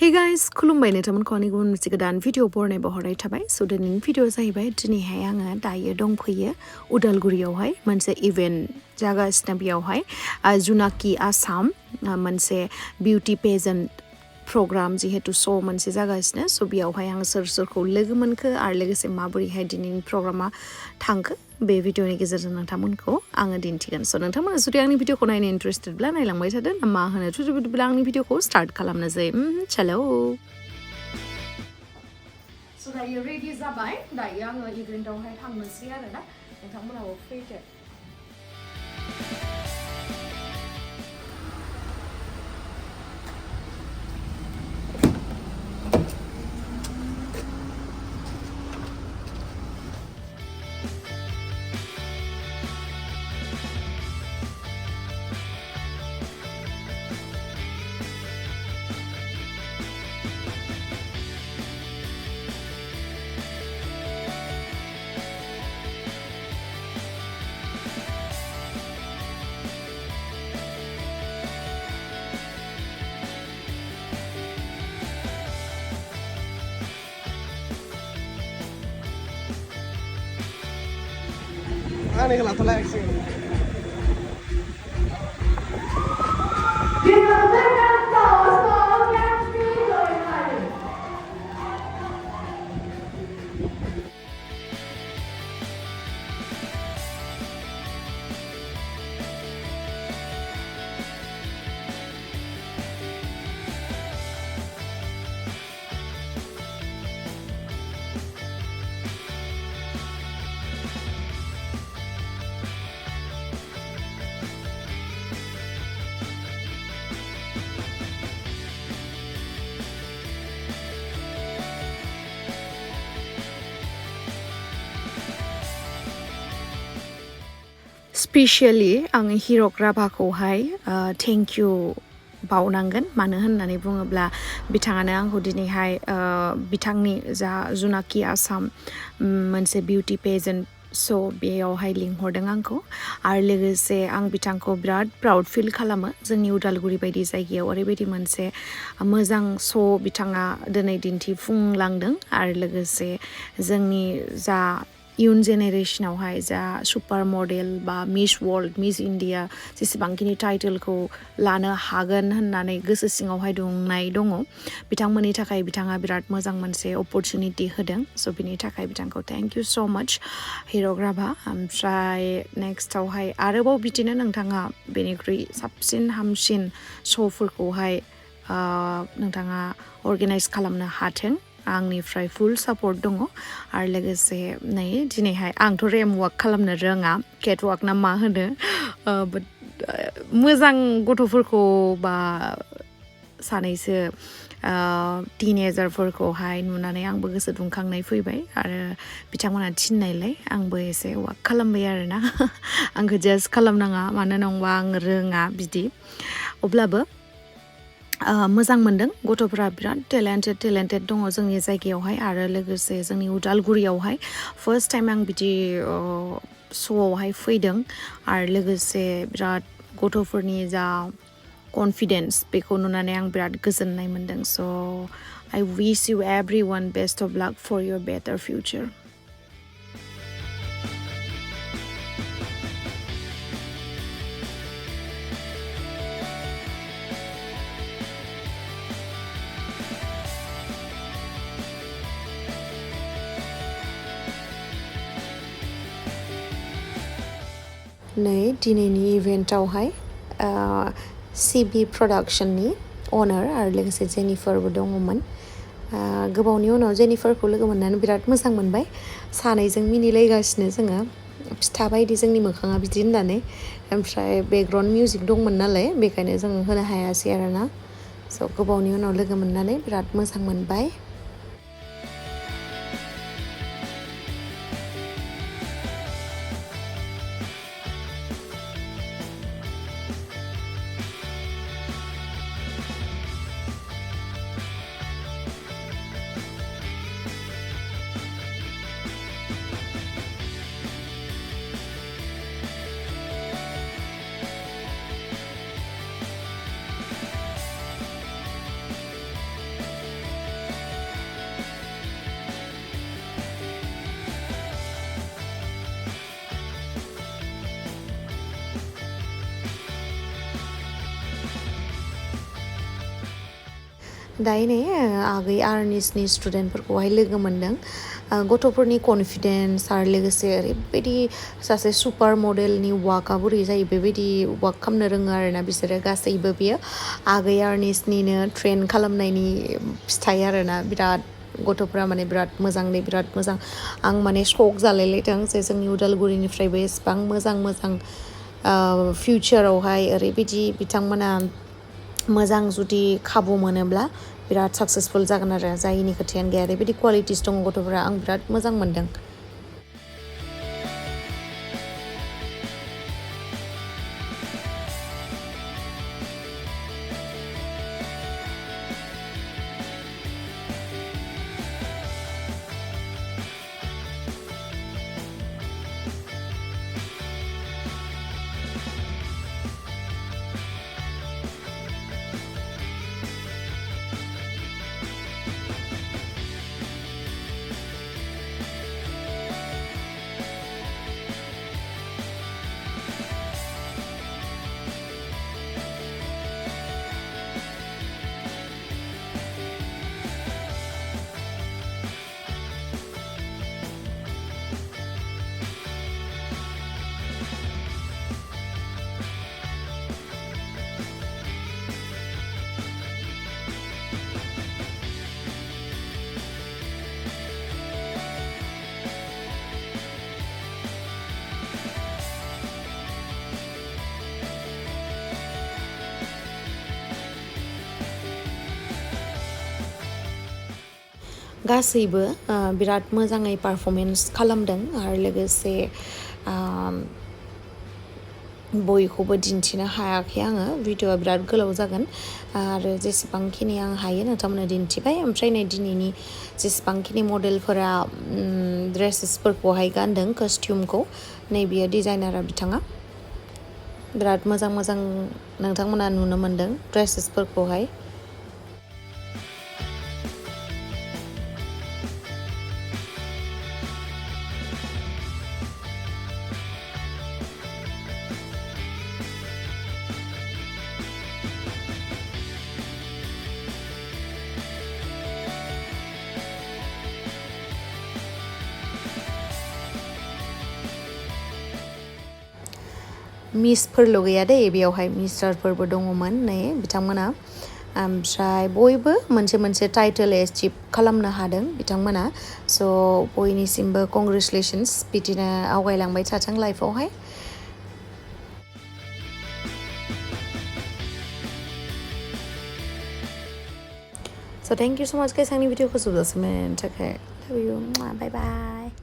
Hey guys, खुलुमबाय नोंथांमोनखौ आंनि गुबुन मोनसे गोदान भिडिअ बरनायबो हरनाय थाबाय। स' दिनैनि भिडिअ जाहैबाय दिनैहाय आङो दायो दंफैयो उदालगुरियावहाय मोनसे इभेन्ट जागासिनो बेयावहाय जुनाकी आसाम मोनसे बिउटि पेजेन्ट प्रग्राम जिहेतु श' मोनसे जागासिनो स' बेयावहाय आं सोर सोरखौ लोगो मोनखो आरो लोगोसे माबोरैहाय दिनैनि प्रग्रामा थांखो बे भिडिअनि गेजेरजों नोंथांमोनखौ आङो दिन्थिगोन स' नोंथांमोना जुदि आंनि भिडिअखौ नायनो इन्टारेस्टेडब्ला नायलांबाय थादो मा होनो जुदिब्ला आंनि भिडिअखौ स्टार्ट खालामनोसै चलो स' दायो रेडि जाबाय दायो आङो इभेन्टआवहाय थांनोसै आरोना नोंथांमोनाबो फैदो Ini kalau telah action. Specially आङो हिर'ग्राफाखौहाय थेंक इउ बावनांगोन मानो होननानै बुङोब्ला बिथाङानो आंखौ दिनैहाय बिथांनि जा जुनाकी आसाम मोनसे बिउटि पेजेन्ट स' बेयावहाय लिंहरदों आंखौ आरो लोगोसे आं बिथांखौ बिराद प्राउड फिल खालामो जोंनि उदालगुरि बायदि जायगायाव ओरैबायदि मोनसे मोजां श' बिथाङा दिनै दिन्थिफुंलांदों आरो लोगोसे जोंनि जा इयुन जेनेरेशनावहाय जा सुपार मडेल बा मिस वर्ल्ड मिस इन्डिया जेसेबांखिनि टाइटेलखौ लानो हागोन होननानै गोसो सिङावहाय दुंनाय दङ बिथांमोननि थाखाय बिथाङा बिराद मोजां मोनसे अपरचुनिटि होदों स' बिनि थाखाय बिथांखौ थेंक इउ स' माच हिर'ग्राफा ओमफ्राय नेक्स्टआवहाय आरोबाव बिदिनो नोंथाङा बेनिख्रुइ साबसिन हामसिन श'फोरखौहाय नोंथाङा अर्गेनाइज खालामनो हाथों आंनिफ्राय फुल सापर्ट दङ आरो लोगोसे नै दिनैहाय आंथ' रेम वाक खालामनो रोङा केट वाक ना मा होनो बाट मोजां गथ'फोरखौ बा सानैसो टिनेजारफोरखौहाय नुनानै आंबो गोसो दुंखांनाय फैबाय आरो बिथांमोना थिननायलाय आंबो एसे वाक खालामबाय आरोना आंखौ जास्ट खालामनाङा मानो होनबा आं रोङा बिदि अब्लाबो मोजां मोनदों गथ'फोरा बिराद टेलेन्टेड दङ जोंनि जायगायावहाय आरो लोगोसे जोंनि उदालगुरियावहाय फार्स्ट टाइम आं बिदि श'आवहाय फैदों आरो लोगोसे बिराद गथ'फोरनि जा कनफिडेन्स बेखौ नुनानै आं बिराद गोजोननाय मोनदों स' I wish you everyone best of luck for your better future नै दिनैनि इभेन्टआवहाय सिबि प्रडाक्शननि अनार आरो लोगोसे जेनिफारबो दङमोन गोबावनि उनाव जेनिफारखौ लोगो मोननानै बिराद मोजां मोनबाय सानैजों मिनिलायगासिनो जोङो फिथा बायदि जोंनि मोखाङा बिदि होननानै ओमफ्राय बेकग्राउन्ड मिउजिक दंमोन नालाय बेखायनो जों होनो हायासै आरोना स' गोबावनि उनाव लोगो मोननानै बिराद मोजां मोनबाय दायो नै आगै आर्निसनि स्टुडेन्टफोरखौहाय लोगो मोन्दों गथ'फोरनि कनफिडेन्स आरो लोगोसे ओरैबायदि सासे सुपार मडेलनि वाकआ बोरै जायो बेबायदि वाक खालामनो रोङो आरोना बिसोरो गासैबो बियो आगै आर्निसनिनो ट्रेन खालामनायनि फिथाइ आरोना बिराद गथ'फ्रा माने बिराद मोजां आं माने शक जालायलायदों जे जोंनि उदालगुरिनिफ्रायबो एसेबां मोजां फिउचारावहाय ओरैबायदि बिथांमोना मोजां जुदि खाबु मोनोब्ला बिराद साक्सेसफुल जागोन आरो जायनि खोथायानो गैया ओरैबायदि कुवालिटिस दङ गथ'फोरा आं बिराद मोजां मोनदों गासैबो बिराद मोजाङै पारफरमेन्स खालामदों आरो लोगोसे बयखौबो दिन्थिनो हायाखै आङो भिडिअआ बिराद गोलाव जागोन आरो जेसेबांखिनि आं हायो नोंथांमोननो दिन्थिबाय ओमफ्राय नै दिनैनि जेसेबांखिनि मडेलफोरा ड्रेसेसफोरखौहाय गानदों कस्टिउमखौ नैबेयो डिजाइनारा बिथाङा बिराद मोजां नोंथांमोना नुनो मोन्दों ड्रेसेसफोरखौहाय मिसफोरल' गैया दे बेयावहाय मिस्टारफोरबो दङमोन नै बिथांमोना ओमफ्राय बयबो मोनसे टाइटेल एचिभ खालामनो हादों बिथांमोना स' बयनिसिमबो कंग्रेचुलेसन्स बिदिनो आवगायलांबाय थाथों लाइफआवहाय स' थेंक इउ स' माच गाइस आंनि भिडिअखौ जोबजासिम नायनायनि थाखाय लाभ इउ बाय बाय